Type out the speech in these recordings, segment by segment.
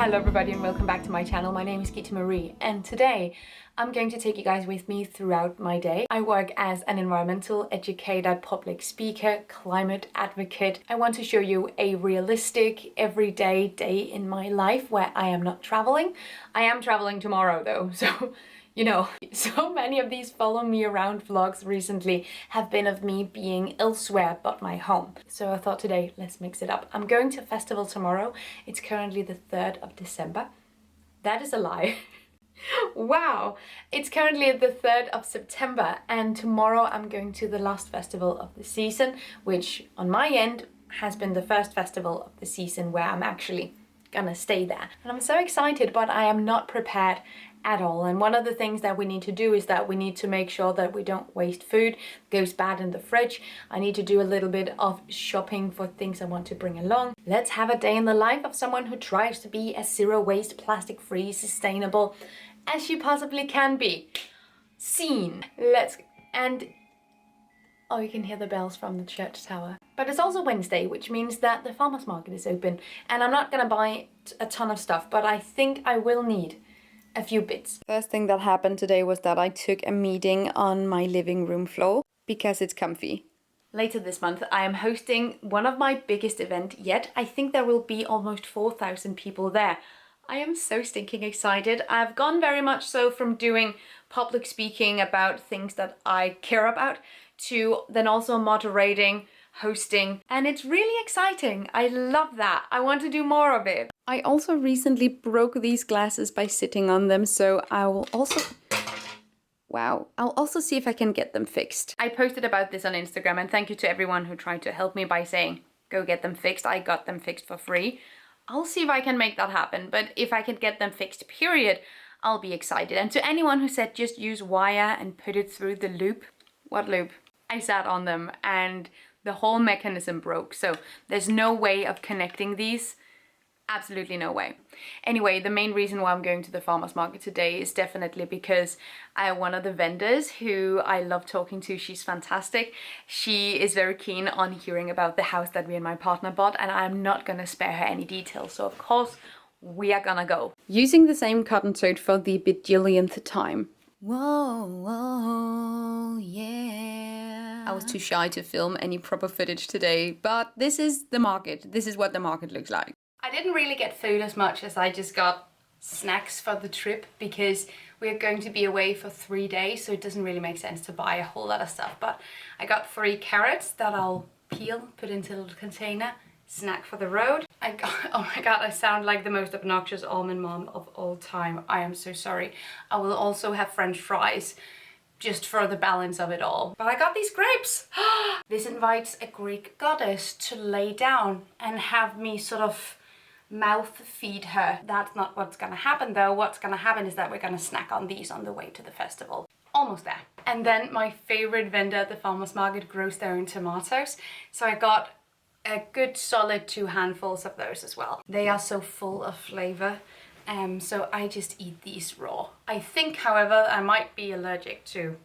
Hello everybody and welcome back to my channel. My name is Gita Marie and today I'm going to take you guys with me throughout my day. I work as an environmental educator, public speaker, climate advocate. I want to show you a realistic everyday day in my life where I am not traveling. I am traveling tomorrow though, so you know, so many of these follow me around vlogs recently have been of me being elsewhere but my home. So I thought today, let's mix it up. I'm going to a festival tomorrow. It's currently the 3rd of December. That is a lie. Wow! It's currently the 3rd of September and tomorrow I'm going to the last festival of the season, which on my end has been the first festival of the season where I'm actually gonna stay there. And I'm so excited, but I am not prepared at all. And one of the things that we need to do is that we need to make sure that we don't waste food, goes bad in the fridge. I need to do a little bit of shopping for things I want to bring along. Let's have a day in the life of someone who tries to be as zero waste, plastic free, sustainable as she possibly can be. Scene. Oh, you can hear the bells from the church tower. But it's also Wednesday, which means that the farmer's market is open. And I'm not gonna buy a ton of stuff, but I think I will need a few bits. First thing that happened today was that I took a meeting on my living room floor because it's comfy. Later this month, I am hosting one of my biggest events yet. I think there will be almost 4,000 people there. I am so stinking excited. I've gone very much so from doing public speaking about things that I care about to then also moderating, hosting, and it's really exciting. I love that. I want to do more of it. I also recently broke these glasses by sitting on them, so I'll also see if I can get them fixed. I posted about this on Instagram and thank you to everyone who tried to help me by saying, go get them fixed. I got them fixed for free. I'll see if I can make that happen, but if I can get them fixed, period, I'll be excited. And to anyone who said just use wire and put it through the loop, what loop? I sat on them and the whole mechanism broke, so there's no way of connecting these. Absolutely no way. Anyway, the main reason why I'm going to the farmer's market today is definitely because one of the vendors who I love talking to, she's fantastic. She is very keen on hearing about the house that me and my partner bought, and I'm not gonna spare her any details. So of course, we are gonna go. Using the same cotton toad for the bajillionth time. Whoa, whoa, yeah. I was too shy to film any proper footage today, but this is the market. This is what the market looks like. I didn't really get food as much as I just got snacks for the trip because we're going to be away for 3 days, so it doesn't really make sense to buy a whole lot of stuff. But I got 3 carrots that I'll peel, put into a little container, snack for the road. Oh my god, I sound like the most obnoxious almond mom of all time. I am so sorry. I will also have French fries just for the balance of it all. But I got these grapes. This invites a Greek goddess to lay down and have me sort of mouth feed her. That's not what's gonna happen though. What's gonna happen is that we're gonna snack on these on the way to the festival. Almost there. And then my favorite vendor at the farmer's market grows their own tomatoes. So I got a good solid 2 handfuls of those as well. They are so full of flavor. So I just eat these raw. I think, however, I might be allergic to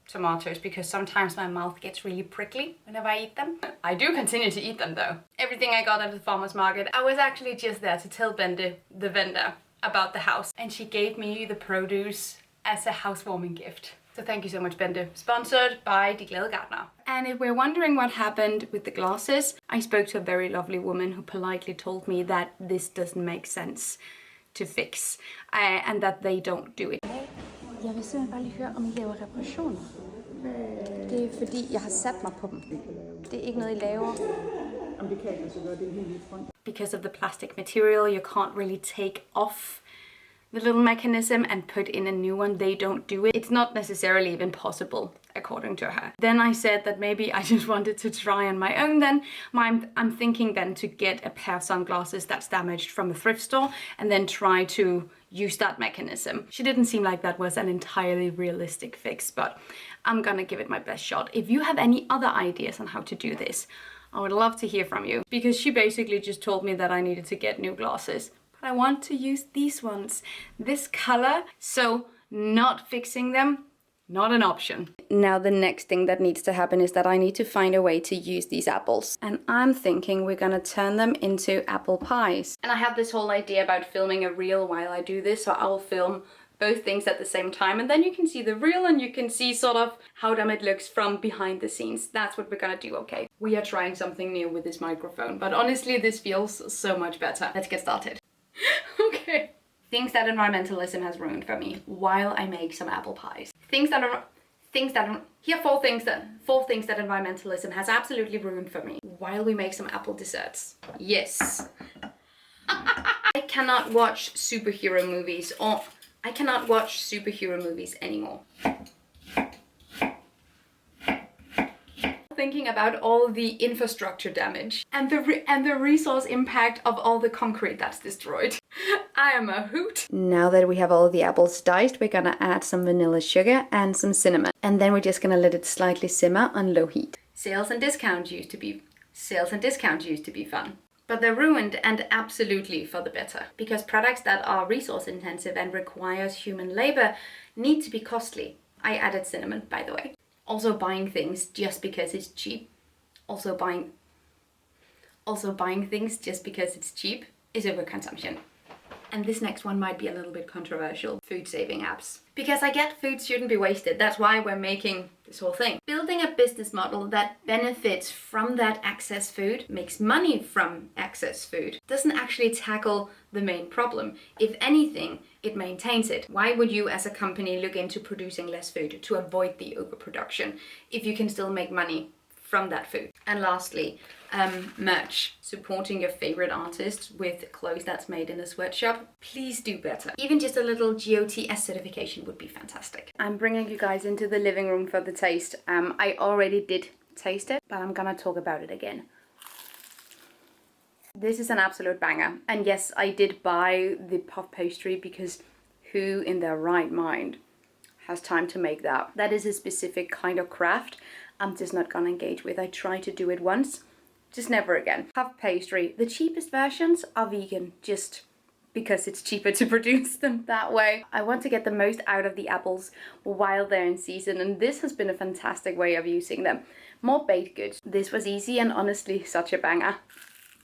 tomatoes because sometimes my mouth gets really prickly whenever I eat them. I do continue to eat them though. Everything I got at the farmer's market, I was actually just there to tell Bende, the vendor, about the house, and she gave me the produce as a housewarming gift. So thank you so much, Bende. Sponsored by De Glade Gardener. And if we're wondering what happened with the glasses, I spoke to a very lovely woman who politely told me that this doesn't make sense to fix and that they don't do it. Jeg vil simpelthen bare lige høre, om I laver reparationer. Det er fordi, jeg har sat mig på dem. Det er ikke noget, I laver. Om det kan jeg så gøre, det er helt i front. Because of the plastic material, you can't really take off the little mechanism and put in a new one. They don't do it. It's not necessarily even possible, according to her. Then I said that maybe I just wanted to try on my own then. I'm thinking then to get a pair of sunglasses that's damaged from a thrift store and then try to use that mechanism. She didn't seem like that was an entirely realistic fix, but I'm gonna give it my best shot. If you have any other ideas on how to do this, I would love to hear from you, because she basically just told me that I needed to get new glasses. But I want to use these ones, this color, so not fixing them not an option. Now the next thing that needs to happen is that I need to find a way to use these apples. And I'm thinking we're gonna turn them into apple pies. And I have this whole idea about filming a reel while I do this, so I'll film both things at the same time, and then you can see the reel and you can see sort of how dumb it looks from behind the scenes. That's what we're gonna do, okay? We are trying something new with this microphone, but honestly this feels so much better. Let's get started. Okay. Things that environmentalism has ruined for me while I make some apple pies. Here are four things that environmentalism has absolutely ruined for me while we make some apple desserts. Yes. I cannot watch superhero movies anymore. Thinking about all the infrastructure damage and the resource impact of all the concrete that's destroyed. I am a hoot. Now that we have all the apples diced, we're gonna add some vanilla sugar and some cinnamon. And then we're just gonna let it slightly simmer on low heat. Sales and discounts used to be fun. But they're ruined, and absolutely for the better. Because products that are resource intensive and requires human labor need to be costly. I added cinnamon, by the way. Also buying things just because it's cheap. Also buying things just because it's cheap is overconsumption. And this next one might be a little bit controversial. Food saving apps. Because I get food shouldn't be wasted. That's why we're making this whole thing. Building a business model that benefits from that excess food, makes money from excess food, doesn't actually tackle the main problem. If anything, it maintains it. Why would you as a company look into producing less food to avoid the overproduction if you can still make money from that food? And lastly, merch. Supporting your favorite artists with clothes that's made in a sweatshop. Please do better. Even just a little GOTS certification would be fantastic. I'm bringing you guys into the living room for the taste. I already did taste it, but I'm gonna talk about it again. This is an absolute banger. And yes, I did buy the puff pastry because who in their right mind has time to make that? That is a specific kind of craft I'm just not gonna engage with. I tried to do it once, just never again. Puff pastry, the cheapest versions are vegan, just because it's cheaper to produce them that way. I want to get the most out of the apples while they're in season, and this has been a fantastic way of using them. More baked goods. This was easy and honestly such a banger.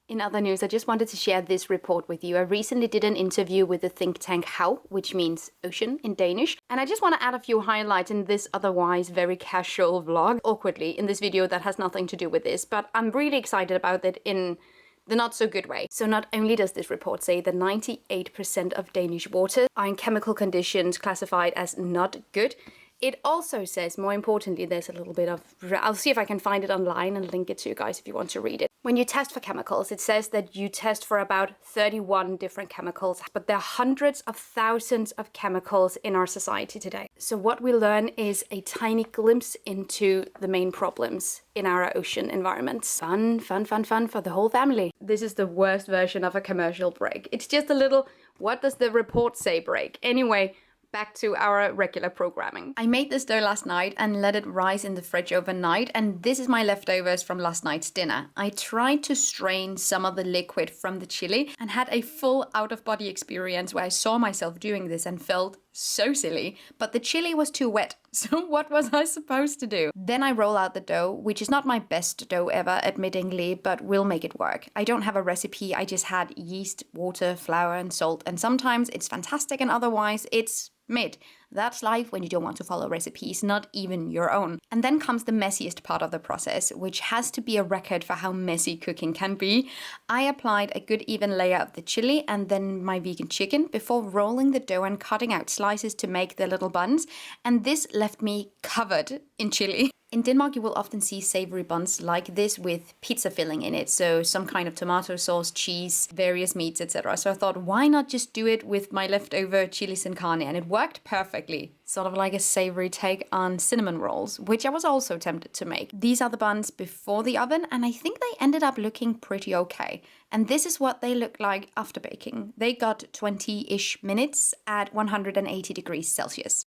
In other news, I just wanted to share this report with you. I recently did an interview with the think tank Hav, which means ocean in Danish. And I just want to add a few highlights in this otherwise very casual vlog, awkwardly, in this video that has nothing to do with this. But I'm really excited about it in the not so good way. So not only does this report say that 98% of Danish waters are in chemical conditions classified as not good, it also says, more importantly, there's a little bit of, I'll see if I can find it online and link it to you guys if you want to read it. When you test for chemicals, it says that you test for about 31 different chemicals, but there are hundreds of thousands of chemicals in our society today. So what we learn is a tiny glimpse into the main problems in our ocean environments. Fun, fun, fun, fun for the whole family. This is the worst version of a commercial break. It's just a little, what does the report say break? Anyway, back to our regular programming. I made this dough last night and let it rise in the fridge overnight, and this is my leftovers from last night's dinner. I tried to strain some of the liquid from the chili and had a full out-of-body experience where I saw myself doing this and felt so silly, but the chili was too wet. So what was I supposed to do? Then I roll out the dough, which is not my best dough ever, admittingly, but will make it work. I don't have a recipe, I just had yeast, water, flour, and salt, and sometimes it's fantastic and otherwise it's mid. That's life when you don't want to follow recipes, not even your own. And then comes the messiest part of the process, which has to be a record for how messy cooking can be. I applied a good even layer of the chili and then my vegan chicken before rolling the dough and cutting out slices to make the little buns. And this left me covered in chili. In Denmark, you will often see savory buns like this with pizza filling in it. So some kind of tomato sauce, cheese, various meats, etc. So I thought, why not just do it with my leftover chili sin carne? And it worked perfectly. Sort of like a savory take on cinnamon rolls, which I was also tempted to make. These are the buns before the oven, and I think they ended up looking pretty okay. And this is what they look like after baking. They got 20-ish minutes at 180 degrees Celsius.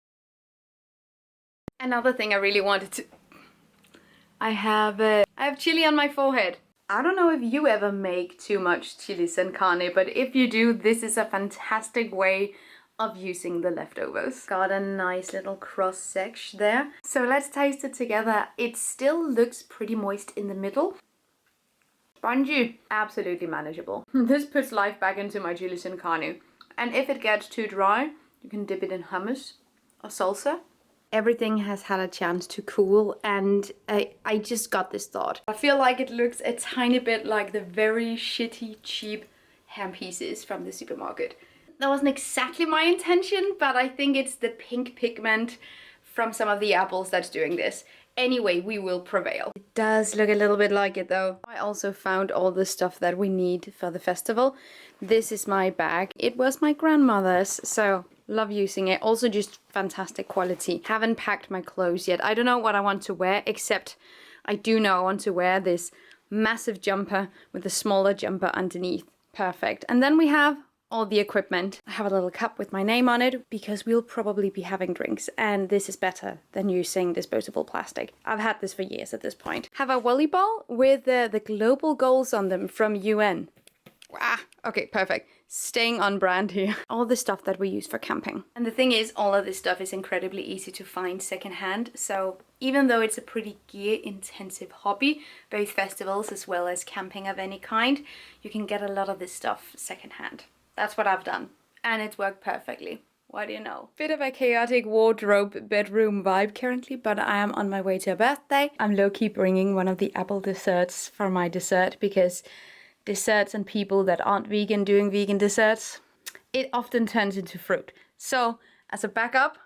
Another thing I really wanted to... I have chili on my forehead. I don't know if you ever make too much chili sin carne, but if you do, this is a fantastic way of using the leftovers. Got a nice little cross section there. So let's taste it together. It still looks pretty moist in the middle. Spongy, absolutely manageable. This puts life back into my chili sin carne. And if it gets too dry, you can dip it in hummus or salsa. Everything has had a chance to cool, and I just got this thought. I feel like it looks a tiny bit like the very shitty, cheap ham pieces from the supermarket. That wasn't exactly my intention, but I think it's the pink pigment from some of the apples that's doing this. Anyway, we will prevail. It does look a little bit like it though. I also found all the stuff that we need for the festival. This is my bag. It was my grandmother's, so love using it. Also just fantastic quality. Haven't packed my clothes yet. I don't know what I want to wear, except I do know I want to wear this massive jumper with a smaller jumper underneath. Perfect. And then we have all the equipment. I have a little cup with my name on it because we'll probably be having drinks, and this is better than using disposable plastic. I've had this for years at this point. Have a volleyball with the global goals on them from UN. Ah, okay, perfect. Staying on brand here. All the stuff that we use for camping. And the thing is, all of this stuff is incredibly easy to find secondhand. So even though it's a pretty gear intensive hobby, both festivals as well as camping of any kind, you can get a lot of this stuff secondhand. That's what I've done. And it's worked perfectly. What do you know? Bit of a chaotic wardrobe bedroom vibe currently, but I am on my way to a birthday. I'm low-key bringing one of the apple desserts for my dessert because desserts and people that aren't vegan doing vegan desserts, it often turns into fruit. So as a backup,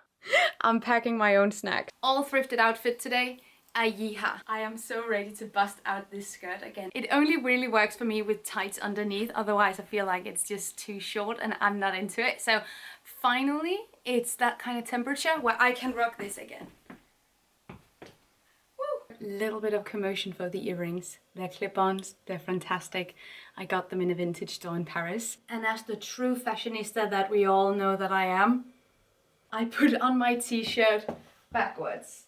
I'm packing my own snack. All thrifted outfit today. Yeehaw. I am so ready to bust out this skirt again. It only really works for me with tights underneath, otherwise I feel like it's just too short and I'm not into it. So finally it's that kind of temperature where I can rock this again. Woo! Little bit of commotion for the earrings. They're clip-ons, they're fantastic. I got them in a vintage store in Paris. And as the true fashionista that we all know that I am, I put on my t-shirt backwards.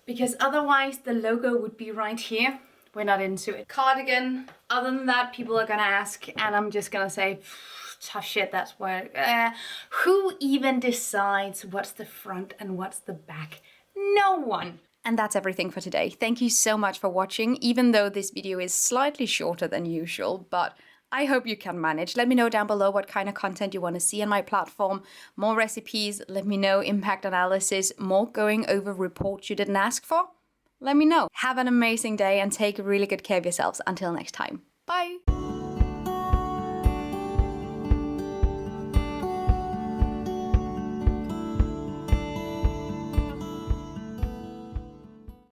Because otherwise the logo would be right here. We're not into it. Cardigan. Other than that, people are gonna ask, and I'm just gonna say, tough shit, that's where... who even decides what's the front and what's the back? No one. And that's everything for today. Thank you so much for watching, even though this video is slightly shorter than usual, but I hope you can manage. Let me know down below what kind of content you want to see on my platform. More recipes, let me know impact analysis, more going over reports you didn't ask for. Let me know. Have an amazing day and take really good care of yourselves. Until next time. Bye.